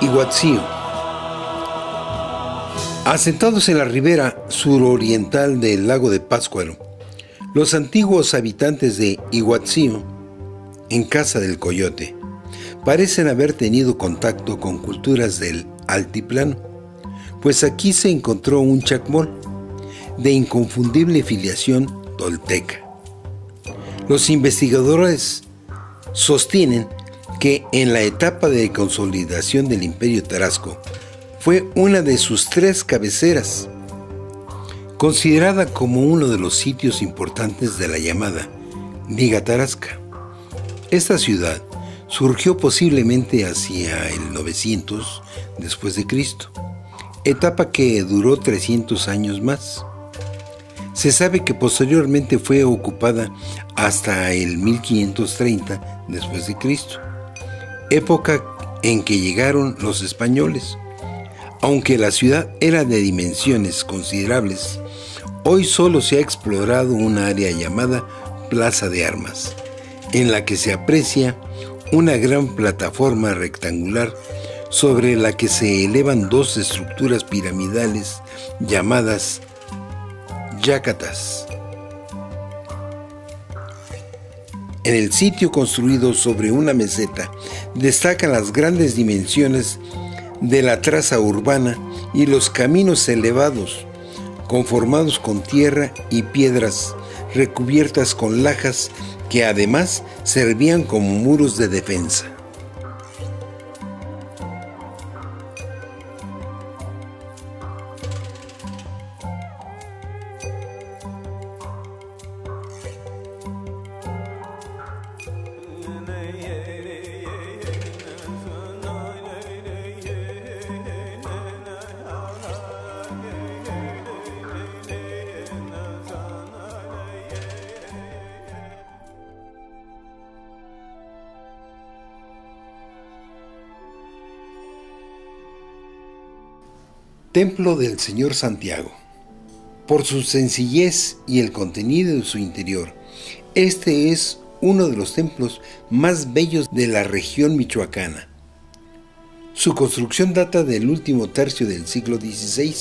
Iguazú. Asentados en la ribera suroriental del lago de Pátzcuaro, los antiguos habitantes de Iguazú, en Casa del Coyote, parecen haber tenido contacto con culturas del altiplano, pues aquí se encontró un chacmol de inconfundible filiación tolteca. Los investigadores sostienen que en la etapa de consolidación del Imperio Tarasco fue una de sus 3 cabeceras, considerada como uno de los sitios importantes de la llamada Liga Tarasca. Esta ciudad surgió posiblemente hacia el 900 después de Cristo, etapa que duró 300 años más. Se sabe que posteriormente fue ocupada hasta el 1530 después de Cristo, época en que llegaron los españoles. Aunque la ciudad era de dimensiones considerables, hoy solo se ha explorado un área llamada Plaza de Armas, en la que se aprecia una gran plataforma rectangular sobre la que se elevan 2 estructuras piramidales llamadas yacatas. En el sitio, construido sobre una meseta, destacan las grandes dimensiones de la traza urbana y los caminos elevados, conformados con tierra y piedras recubiertas con lajas que además servían como muros de defensa. Templo del Señor Santiago. Por su sencillez y el contenido de su interior, este es uno de los templos más bellos de la región michoacana. Su construcción data del último tercio del siglo XVI.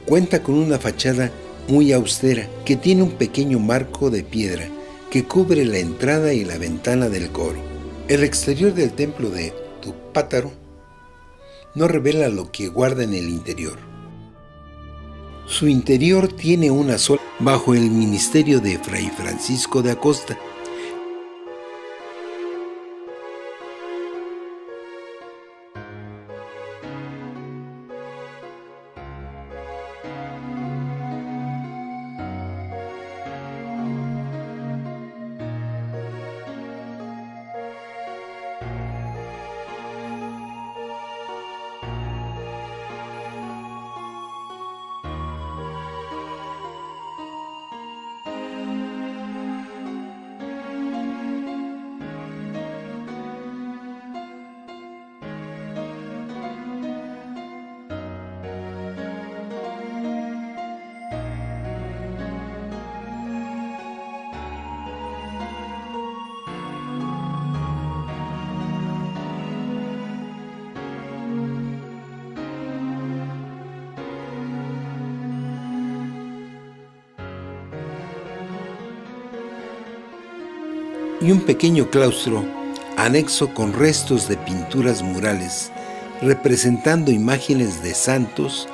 Cuenta con una fachada muy austera que tiene un pequeño marco de piedra que cubre la entrada y la ventana del coro. El exterior del templo de Tupátaro no revela lo que guarda en el interior. Su interior tiene una sola bajo el ministerio de Fray Francisco de Acosta. Y un pequeño claustro anexo con restos de pinturas murales representando imágenes de santos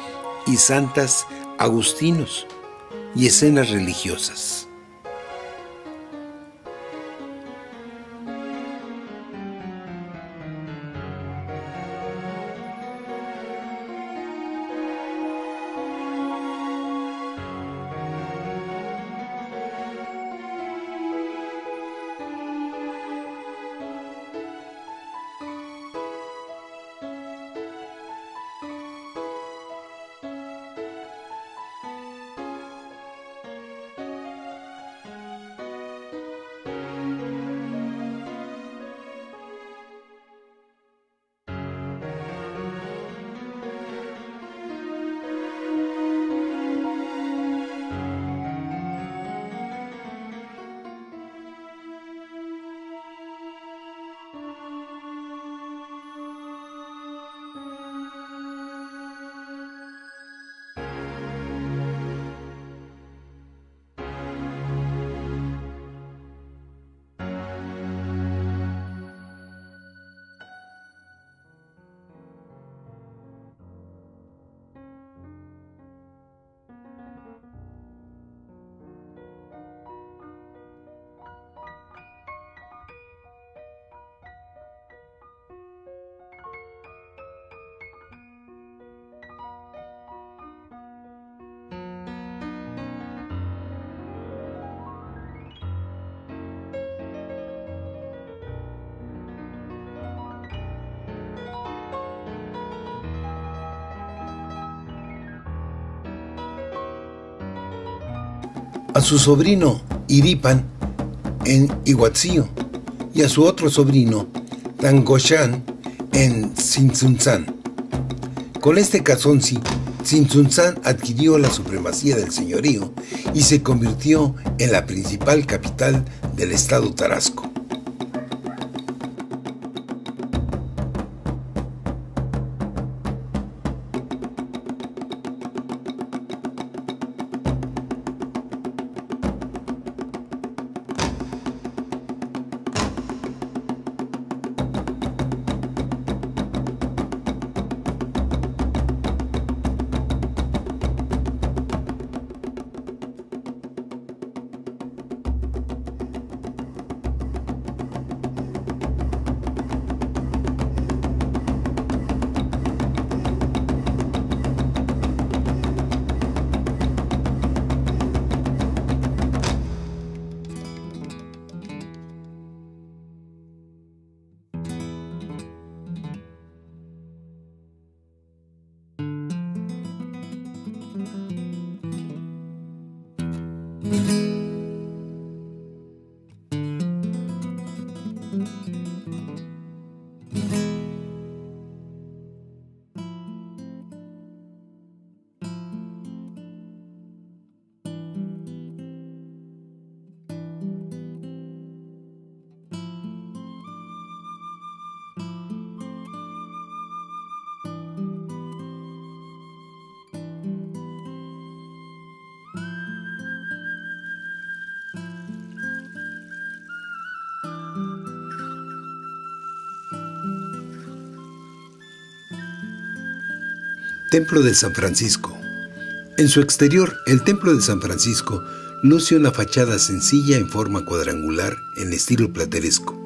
y santas agustinos y escenas religiosas. a su sobrino Iripan en Iguatzio y a su otro sobrino Tangoshan en Tzintzuntzan. Con este Cazonzi, Tzintzuntzan adquirió la supremacía del señorío y se convirtió en la principal capital del estado Tarasco. Templo de San Francisco. En su exterior, el Templo de San Francisco luce una fachada sencilla en forma cuadrangular en estilo plateresco.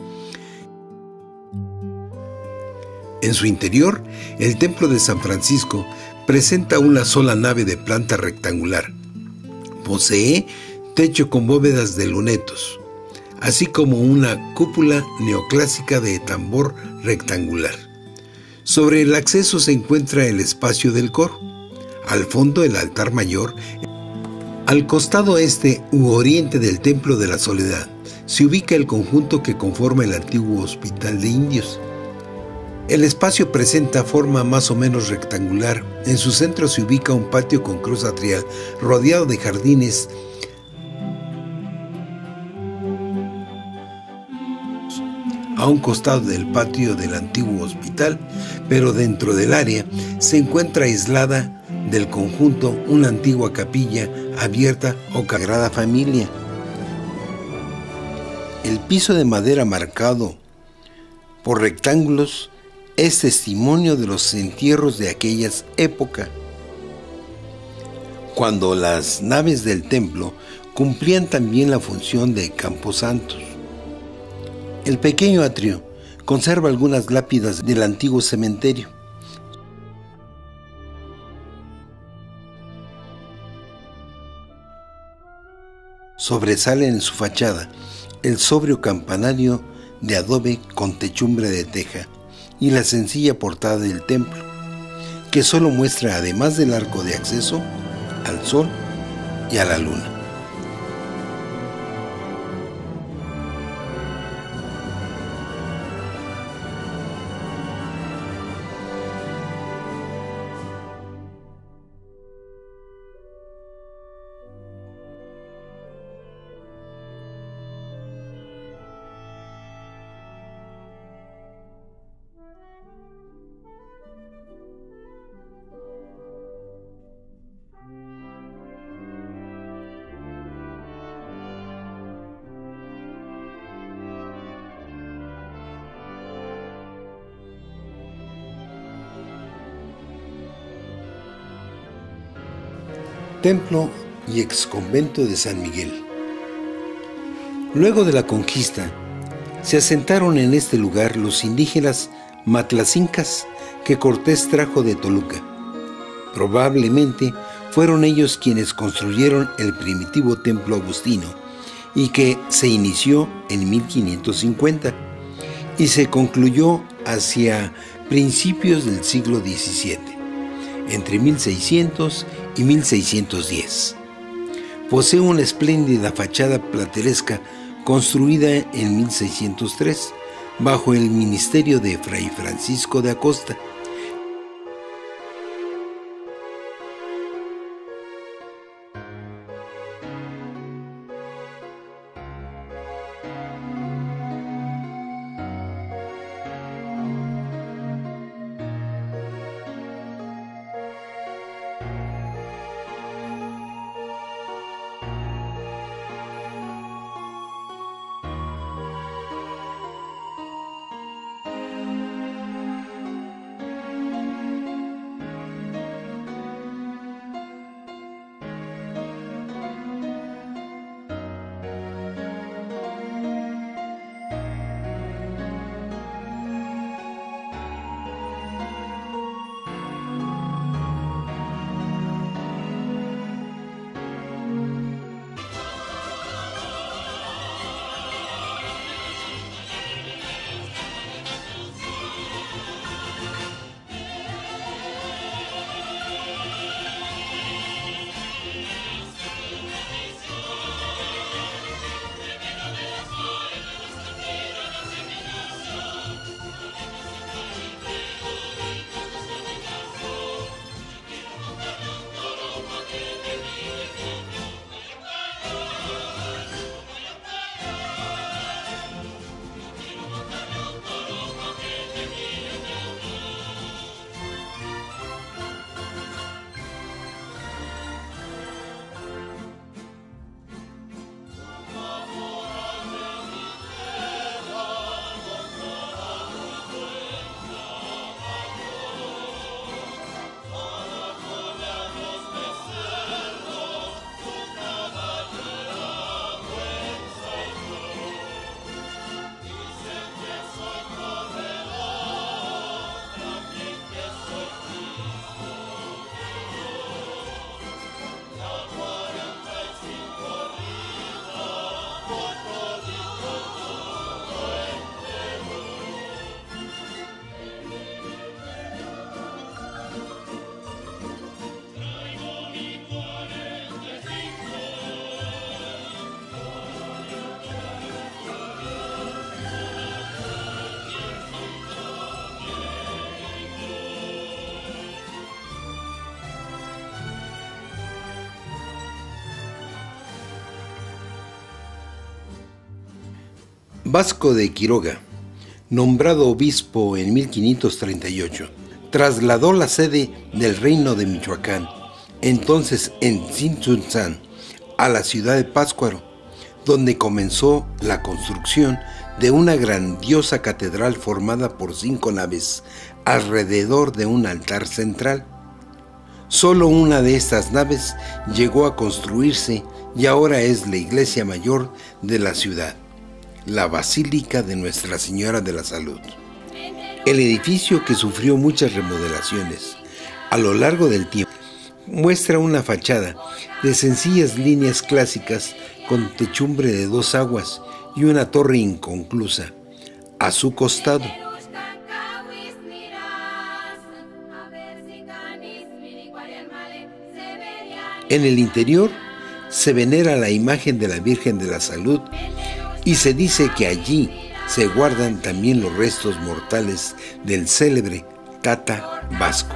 En su interior, el Templo de San Francisco presenta una sola nave de planta rectangular. Posee techo con bóvedas de lunetos, así como una cúpula neoclásica de tambor rectangular. Sobre el acceso se encuentra el espacio del coro, al fondo el altar mayor. Al costado este u oriente del Templo de la Soledad se ubica el conjunto que conforma el antiguo Hospital de Indios. El espacio presenta forma más o menos rectangular. En su centro se ubica un patio con cruz atrial rodeado de jardines. A un costado del patio del antiguo hospital, pero dentro del área se encuentra aislada del conjunto una antigua capilla abierta o Sagrada Familia. El piso de madera marcado por rectángulos es testimonio de los entierros de aquella época, cuando las naves del templo cumplían también la función de camposantos. El pequeño atrio conserva algunas lápidas del antiguo cementerio. Sobresale en su fachada el sobrio campanario de adobe con techumbre de teja y la sencilla portada del templo, que solo muestra, además del arco de acceso, al sol y a la luna. Templo y exconvento de San Miguel. Luego de la conquista, se asentaron en este lugar los indígenas matlacincas que Cortés trajo de Toluca. Probablemente fueron ellos quienes construyeron el primitivo templo agustino y que se inició en 1550 y se concluyó hacia principios del siglo XVII, entre 1600 y 1610. Posee una espléndida fachada plateresca construida en 1603 bajo el ministerio de Fray Francisco de Acosta. Vasco de Quiroga, nombrado obispo en 1538, trasladó la sede del reino de Michoacán, entonces en Tzintzuntzan, a la ciudad de Pátzcuaro, donde comenzó la construcción de una grandiosa catedral formada por 5 naves, alrededor de un altar central. Solo una de estas naves llegó a construirse y ahora es la iglesia mayor de la ciudad, la Basílica de Nuestra Señora de la Salud. El edificio, que sufrió muchas remodelaciones a lo largo del tiempo, muestra una fachada de sencillas líneas clásicas con techumbre de 2 aguas y una torre inconclusa a su costado. En el interior se venera la imagen de la Virgen de la Salud y se dice que allí se guardan también los restos mortales del célebre Tata Vasco.